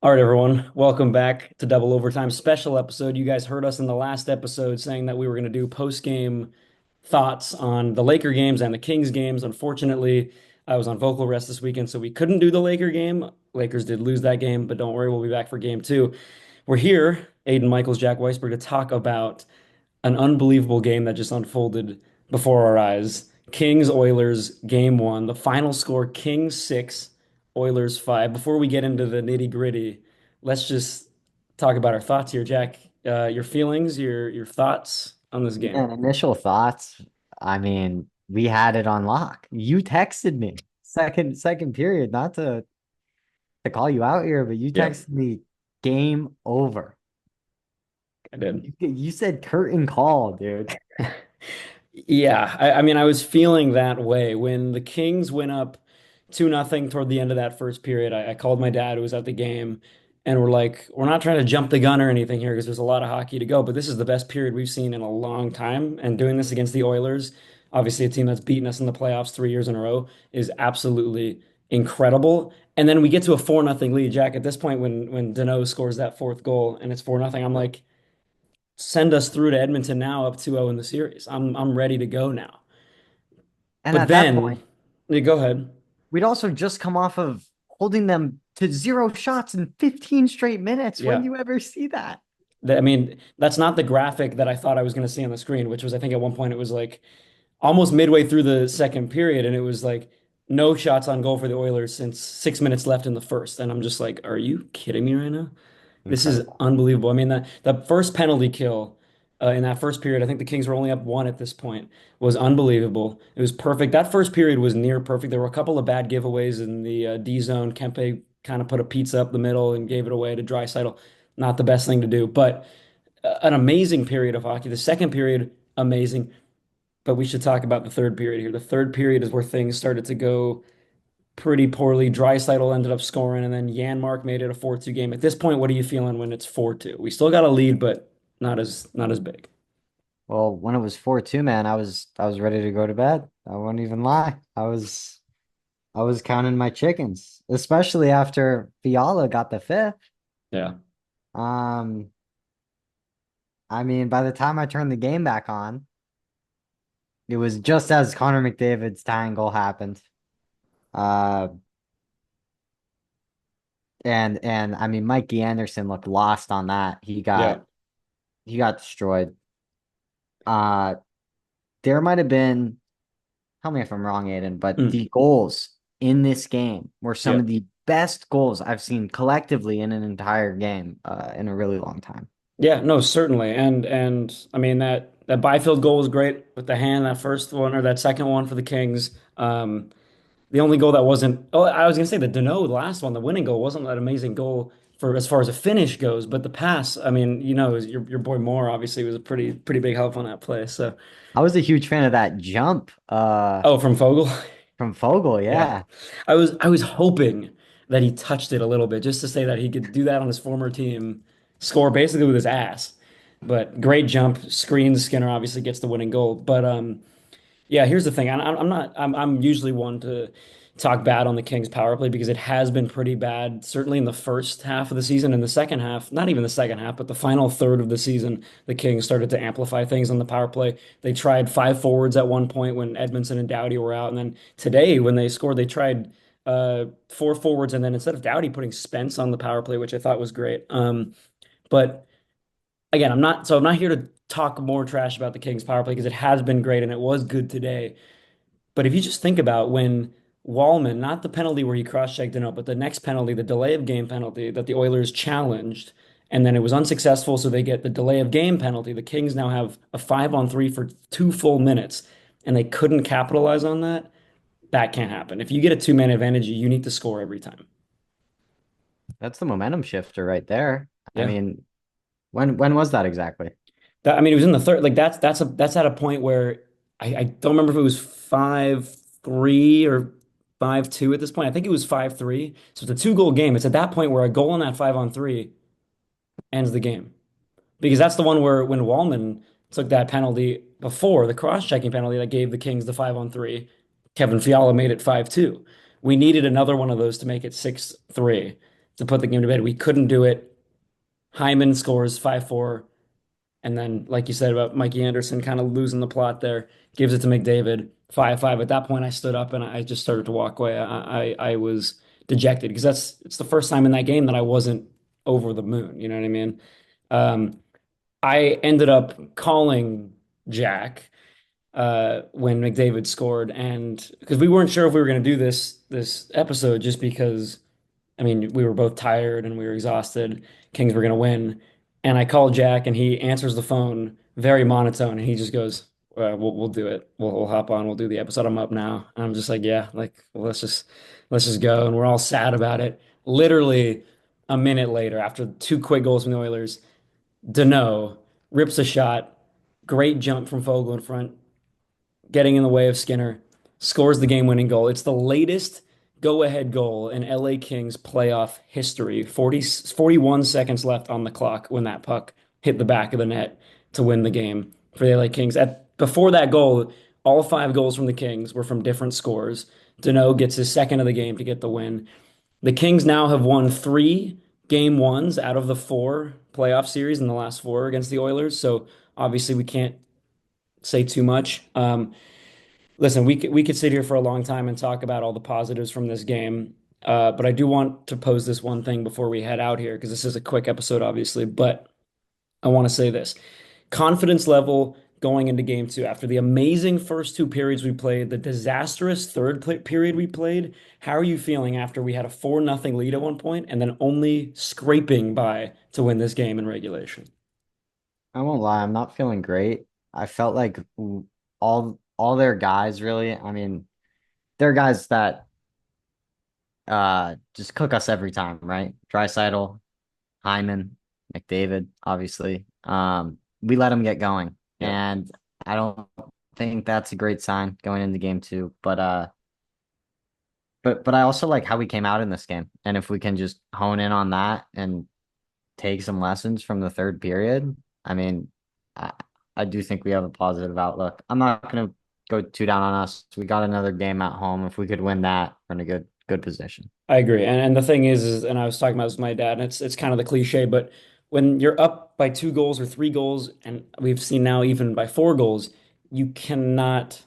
All right, everyone. Welcome back to Double Overtime special episode. You guys heard us in the last episode saying that we were going to do post-game thoughts on the Laker games and the Kings games. Unfortunately, I was on vocal rest this weekend, so we couldn't do the Laker game. Lakers did lose that game, but don't worry, we'll be back for game two. We're here, Aiden Michaels, Jack Weisberg, to talk about an unbelievable game that just unfolded before our eyes. Kings Oilers game one. The final score Kings 6, Oilers 5. Before we get into the nitty-gritty, let's just talk about our thoughts here, Jack. Your feelings, your thoughts on this game. Man, initial thoughts. I mean, we had it on lock. You texted me second period, not to call you out here, but you Yeah, texted me game over. I did. You said curtain call, dude. Yeah, I mean, I was feeling that way when the Kings went up 2-0 toward the end of that first period. I called my dad who was at the game, and we're like, we're not trying to jump the gun or anything here because there's a lot of hockey to go, but this is the best period we've seen in a long time. And doing this against the Oilers, obviously a team that's beaten us in the playoffs 3 years in a row, is absolutely incredible. And then we get to a 4-0 lead, Jack. At this point, when Dano scores that fourth goal and it's 4-0, I'm like, send us through to Edmonton now up 2-0 in the series. I'm ready to go now. And But at that then, point, yeah, go ahead. we'd also just come off of holding them to zero shots in 15 straight minutes. When Yeah. do you ever see that? I mean, that's not the graphic that I thought I was going to see on the screen, which was, I think at one point it was like almost midway through the second period, and it was like no shots on goal for the Oilers since 6 minutes left in the first. And I'm just like, are you kidding me right now? This is Incredible. unbelievable. I mean, the first penalty kill in that first period, I think the Kings were only up one at this point, was unbelievable. It was perfect. That first period was near perfect. There were a couple of bad giveaways in the D zone. Kempe kind of put a pizza up the middle and gave it away to Draisaitl. Not the best thing to do, but an amazing period of hockey. The second period, amazing. But we should talk about the third period here. The third period is where things started to go pretty poorly. Draisaitl ended up scoring, and then Janmark made it a 4-2 game. At this point, what are you feeling when it's 4-2? We still got a lead, but not as big. Well, when it was 4-2, man, I was ready to go to bed. I won't even lie. I was counting my chickens, especially after Fiala got the fifth. Yeah. Um, I mean, by the time I turned the game back on, it was just as Connor McDavid's tying goal happened. Uh, and I mean, Mikey Anderson looked lost on that. He Yeah. got he got destroyed. Uh, there might have been, tell me if I'm wrong, Aiden, but Mm. the goals in this game were some Yeah. of the best goals I've seen collectively in an entire game, in a really long time. Yeah, no, certainly. And I mean that Byfield goal was great with the hand, that first one or that second one for the Kings. The only goal that wasn't, oh, I was gonna say the Dano, the last one, the winning goal wasn't that amazing goal for as far as a finish goes, but the pass, I mean, your boy Moore obviously was a pretty big help on that play. So, I was a huge fan of that jump, oh, from Fogel. from Fogel. Yeah. Yeah. I was hoping that he touched it a little bit just to say that he could do that on his former team, score basically with his ass. But great jump, screens Skinner obviously gets the winning goal. But yeah, here's the thing. I'm not. I'm usually one to talk bad on the Kings power play because it has been pretty bad, certainly in the first half of the season. In the second half, not even the second half, but the final third of the season, the Kings started to amplify things on the power play. They tried five forwards at one point when Edmondson and Doughty were out, and then today when they scored, they tried four forwards, and then instead of Doughty putting Spence on the power play, which I thought was great. But again, I'm not here to talk more trash about the Kings power play because it has been great and it was good today. But if you just think about when Wallman, not the penalty where he cross-checked it out, but the next penalty, the delay of game penalty that the Oilers challenged, and then it was unsuccessful, so they get the delay of game penalty. The Kings now have a 5-on-3 for 2 full minutes, and they couldn't capitalize on that. That can't happen. If you get a two-man advantage, you need to score every time. That's the momentum shifter right there. I Yeah. mean, when was that exactly? I mean, it was in the third. Like that's at a point where I don't remember if it was 5-3 or 5-2 at this point. I think it was 5-3. So it's a two-goal game. It's at that point where a goal on that 5-on-3 ends the game. Because that's the one where when Wallman took that penalty before, the cross-checking penalty that gave the Kings the 5-on-3, Kevin Fiala made it 5-2. We needed another one of those to make it 6-3. to put the game to bed. We couldn't do it. Hyman scores 5-4. And then, like you said about Mikey Anderson kind of losing the plot there, gives it to McDavid 5-5. At that point, I stood up and I just started to walk away. I was dejected because it's the first time in that game that I wasn't over the moon. You know what I mean? Um, I ended up calling Jack when McDavid scored, and because we weren't sure if we were going to do this episode, just because I mean we were both tired and we were exhausted. Kings were going to win, and I called Jack, and he answers the phone very monotone, and he just goes, we'll do it. We'll hop on. We'll do the episode. I'm up now." And I'm just like, "Yeah, like well, let's just go." And we're all sad about it. Literally a minute later, after two quick goals from the Oilers, Danault rips a shot, great jump from Fogle in front, getting in the way of Skinner, scores the game-winning goal. It's the latest go-ahead goal in LA Kings playoff history. 41 seconds left on the clock when that puck hit the back of the net to win the game for the LA Kings. Before that goal, all five goals from the Kings were from different scores. Danault gets his second of the game to get the win. The Kings now have won three game ones out of the four playoff series in the last four against the Oilers. So obviously we can't say too much. Listen, we could sit here for a long time and talk about all the positives from this game. But I do want to pose this one thing before we head out here because this is a quick episode, obviously. But I want to say this confidence level going into game two after the amazing first two periods we played, the disastrous period we played. How are you feeling after we had a 4-0 lead at one point and then only scraping by to win this game in regulation? I won't lie, I'm not feeling great. I felt like all their guys really, I mean, they're guys that just cook us every time, right? Draisaitl, Hyman, McDavid, obviously. We let them get going. Yep, And I don't think that's a great sign going into game two. But I also like how we came out in this game. And if we can just hone in on that and take some lessons from the third period, I mean, I, I do think we have a positive outlook. I'm not gonna go too down on us. We got another game at home. If we could win that, we're in a good position. I agree. And the thing is, and I was talking about this with my dad, and it's kind of the cliche, but when you're up by 2 goals or 3 goals, and we've seen now even by 4 goals, you cannot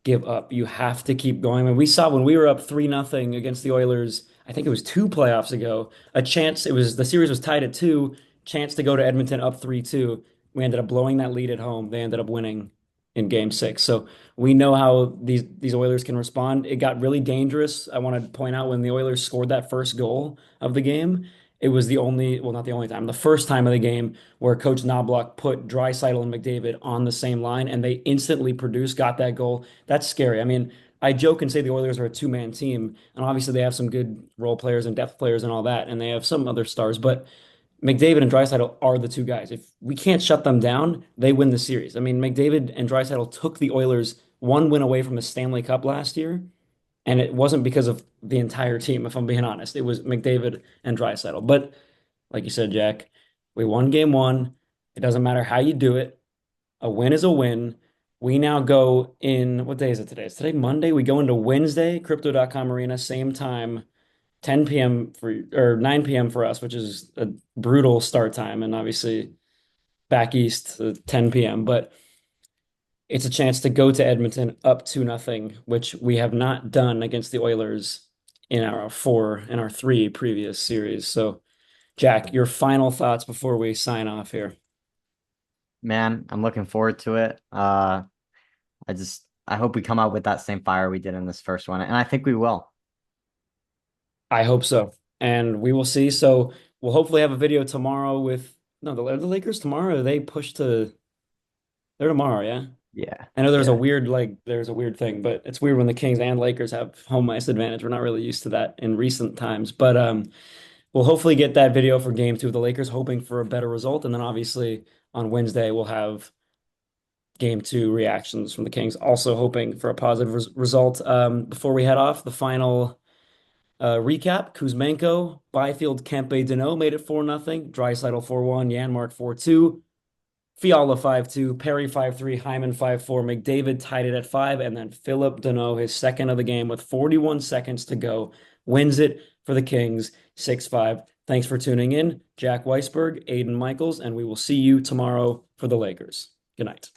give up. You have to keep going. And we saw when we were up 3-0 against the Oilers, I think it was two playoffs ago, a chance, it was the series was tied at two, chance to go to Edmonton up 3-2. We ended up blowing that lead at home. They ended up winning in game six. So we know how these Oilers can respond. It got really dangerous. I want to point out when the Oilers scored that first goal of the game, it was the only, well, not the only time, the first time of the game where Coach Knobloch put Draisaitl and McDavid on the same line and they instantly produced, got that goal. That's scary. I mean, I joke and say the Oilers are a two-man team, and obviously they have some good role players and depth players and all that, and they have some other stars, but McDavid and Draisaitl are the two guys. If we can't shut them down, they win the series. I mean, McDavid and Draisaitl took the Oilers one win away from the Stanley Cup last year, and it wasn't because of the entire team, if I'm being honest. It was McDavid and Draisaitl. But like you said, Jack, we won game one. It doesn't matter how you do it. A win is a win. We now go in, what day is it today? Is today Monday? We go into Wednesday, Crypto.com Arena, same time, 10 p.m. for, or 9 p.m. for us, which is a brutal start time. And obviously back east, 10 p.m. But it's a chance to go to Edmonton up 2-0, which we have not done against the Oilers in our three previous series. So, Jack, your final thoughts before we sign off here. Man, I'm looking forward to it. I hope we come out with that same fire we did in this first one, and I think we will. I hope so. And we will see. So we'll hopefully have a video tomorrow with no, the Lakers tomorrow. They push to they're tomorrow, yeah. Yeah, I know yeah. there's a weird thing, but it's weird when the Kings and Lakers have home ice advantage. We're not really used to that in recent times. But we'll hopefully get that video for game two of the Lakers, hoping for a better result. And then obviously on Wednesday we'll have game two reactions from the Kings, also hoping for a positive result. Before we head off, the final recap: Kuzmenko, Byfield, Kempe, Deneau made it 4-0. Draisaitl 4-1, Janmark 4-2, Fiala 5-2, Perry 5-3, Hyman 5-4, McDavid tied it at 5, and then Philip Deneau, his second of the game with 41 seconds to go, wins it for the Kings 6-5. Thanks for tuning in. Jack Weisberg, Aidan Michaels, and we will see you tomorrow for the Lakers. Good night.